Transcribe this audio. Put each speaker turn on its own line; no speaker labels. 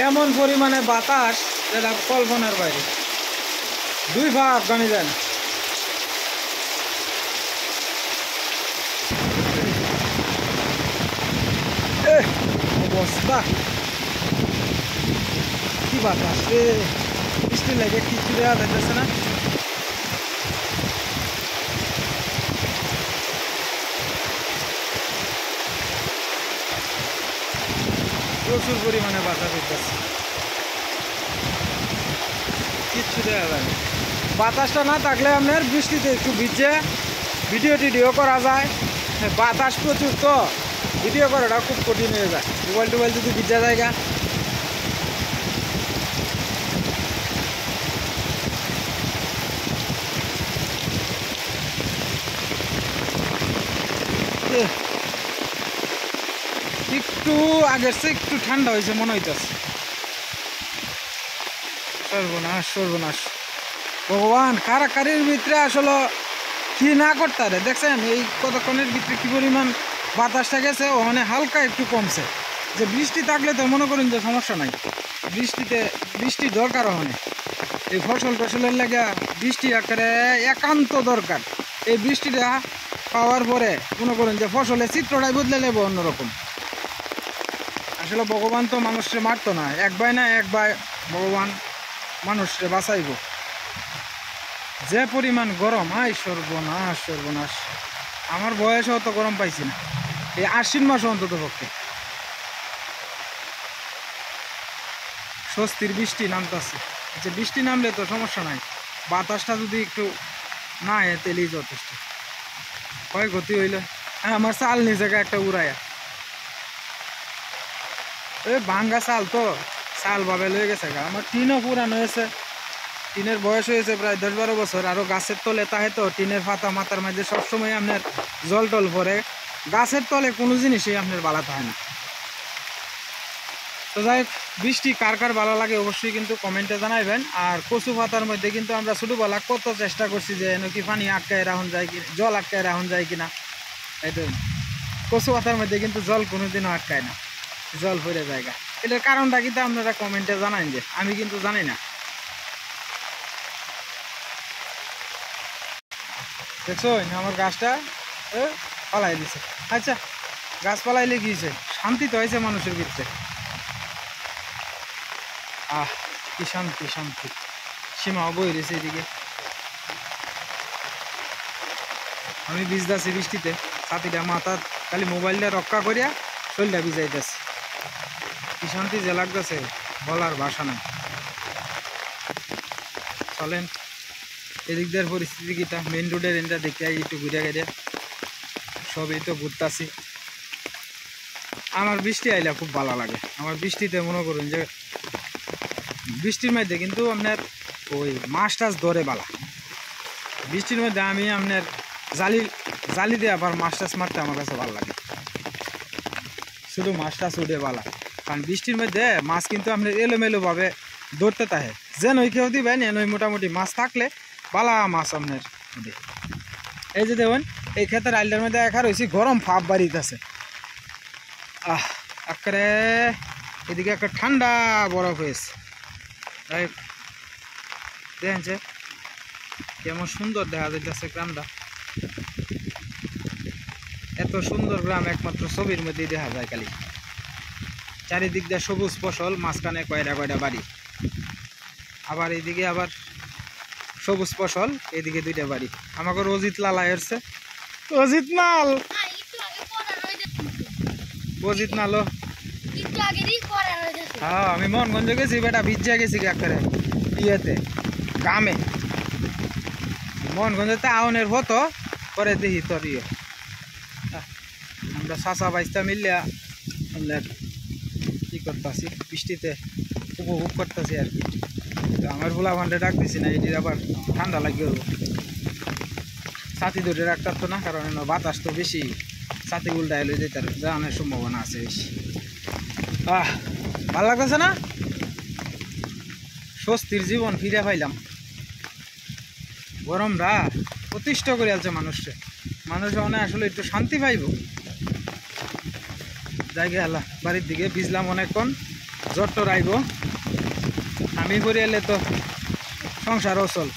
এমন পরিমাণে বাতাস যেটা কল্পনার বাইরে, 2 পা আফগানি যায় না। অবস্থা কি বাতাস রে, বৃষ্টি লাগে কিছু দেওয়া যাইতেছে না। প্রচুর পরিমাণে বাতাস হইতেছে, কিচ্ছু দেওয়া যায় না। বাতাসটা না থাকলে আপনার বৃষ্টিতে একটু ভিজে ভিডিও করা যায়। বাতাস প্রচুর তো ভিডিও করাটা খুব কঠিন হয়ে যায়, মোবাইল যদি ভিজা জায়গা। একটু আগের চেয়ে একটু ঠান্ডা হয়েছে মনে হইতেছে। সর্বনাশ ভগবান, কারাকারির ভিতরে আসলে কি না করতে রে। দেখছেন এই কতক্ষণের ভিতরে কি পরিমাণ বাতাসটা গেছে, ওখানে হালকা একটু কমছে। যে বৃষ্টি থাকলে তো মনে করেন যে সমস্যা নাই, বৃষ্টি দরকার। ওখানে এই ফসলের লাগে বৃষ্টি একান্ত দরকার। এই বৃষ্টিটা পাওয়ার পরে মনে করেন যে ফসলের চিত্রটাই বদলে নেব অন্যরকম। আসলে ভগবান তো মানুষকে মারতো না, এক ভাই ভগবান মানুষকে বাঁচাইব। যে পরিমাণ গরম, সর্বনাশ। আমার বয়সে অত গরম পাইছি না এই আশ্বিন মাসে অন্তত পক্ষে। স্বস্তির বৃষ্টি নামতেছে। যে বৃষ্টি নামলে তো সমস্যা নাই, বাতাসটা যদি একটু না তেলেই যথেষ্ট। ক্ষয়ক্ষতি হইলে আমার চাল নিজেকে একটা উড়াইয়া, ভাঙ্গা চাল তো, চাল ভাবে লয়ে গেছে গা। আমার টিনও পুরানো হয়েছে, টিনের বয়স হয়েছে প্রায় 10-12 বছর। আরও গাছের তলে তাহে তো টিনের পাতা মাথার মাঝে সবসময় আপনার জল টল পরে, গাছের তলে কোনো জিনিসই আপনার বালা থাকে না। তো যাই হোক, বৃষ্টি কার কার ভালো লাগে অবশ্যই কিন্তু কমেন্টে জানাইবেন। আর কচু পাতার মধ্যে কিন্তু আমরা ছোটোবেলা কত চেষ্টা করছি যে নাকি পানি আটকায় রাখুন যায় কি, জল আটকায় রাখুন যায় কিনা। এই তো কচু পাতার মধ্যে কিন্তু জল কোনোদিনও আটকায় না, জল ভরে জায়গা। এটার কারণটা কিন্তু আপনারা কমেন্টে জানাইন, যে আমি কিন্তু জানি না। দেখছো আমার গাছটা পালাই দিছে। আচ্ছা, গাছ পালাইলে গিয়েছে, শান্তি তো হয়েছে মানুষের ভিতরে। কি শান্তি, সীমা বই রয়েছে এদিকে। আমি ভিজতেছি বৃষ্টিতে, ছাতিটা মাথা খালি মোবাইলটা রক্ষা করিয়া শরীরটা ভিজাইতেছি। কি শান্তি যে লাগতেছে, বলার ভাষা নাই। চলেন এদিক দিয়ে পরিস্থিতি কিটা, মেন রোডের এনটা দেখে একটু ঘুরে গেড়ে সবই তো ঘুরতাছি। আমার বৃষ্টি আইলে খুব ভালো লাগে। আমার বৃষ্টিতে মনে করুন যে বৃষ্টির মধ্যে কিন্তু আপনার ওই মাছ টাছ ধরে বালা। বৃষ্টির মধ্যে আমি আপনার জালি দিয়ে আবার মাছ টাছ মারতে আমার কাছে ভালো লাগে। শুধু মাছ টাছ উঠে বালা, কারণ বৃষ্টির মধ্যে মাছ কিন্তু আপনার এলোমেলোভাবে ধরতে থাকে। যেন ওই কেউ দিবেন এন ওই মোটামুটি মাছ থাকলে বালা মাছ আপনার। এই যে দেখুন এই ক্ষেতের আইলটার মধ্যে একা রয়েছি, গরম ফাপ বাড়িতেছে। একেবারে এদিকে একটা ঠান্ডা বরফ হয়েছে। দেখেন কেমন সুন্দর দেখা যাইতেছে গ্রামটা। এত সুন্দর গ্রাম একমাত্র ছবির মধ্যেই দেখা যায় খালি। চারিদিক দিয়ে সবুজ ফসল, মাঝখানে কয়টা বাড়ি, আবার এইদিকে আবার সবুজ ফসল, এইদিকে 2টা বাড়ি। আমাকে অজিত লালা এসছে, অজিত নাল হ্যাঁ। আমি মোহনগঞ্জে গেছি বেটা, ভিজা গেছি একেবারে ইয়েতে গ্রামে। মোহনগঞ্জে টাউনের হতো পরে দেখি তোর ইয়ে আমরা চাচা বাইস্তা মিলিয়া কি করতেছি, বৃষ্টিতে উপভোগ করতেছি আর কি। আমার ভোলা ভান্ডে ডাক দিছি না, এটির আবার ঠান্ডা লাগিয়ে ছাতি ধরে রাখতার তো না, কারণ বাতাস তো বেশি, ছাতি উল্টায় লই যেতে যাওয়ানোর সম্ভাবনা আছে বেশি। ভালো লাগতেছে না, স্বস্তির জীবন ফিরে পাইলাম। গরমরা প্রতিষ্ঠ করে আছে মানুষকে, মানুষ মানে আসলে একটু শান্তি পাইব। জায়গা এলা বাড়ির দিকে ভিজলাম অনেকক্ষণ, জট্টর আইব আমি পরে এলে তো সংসার অচল।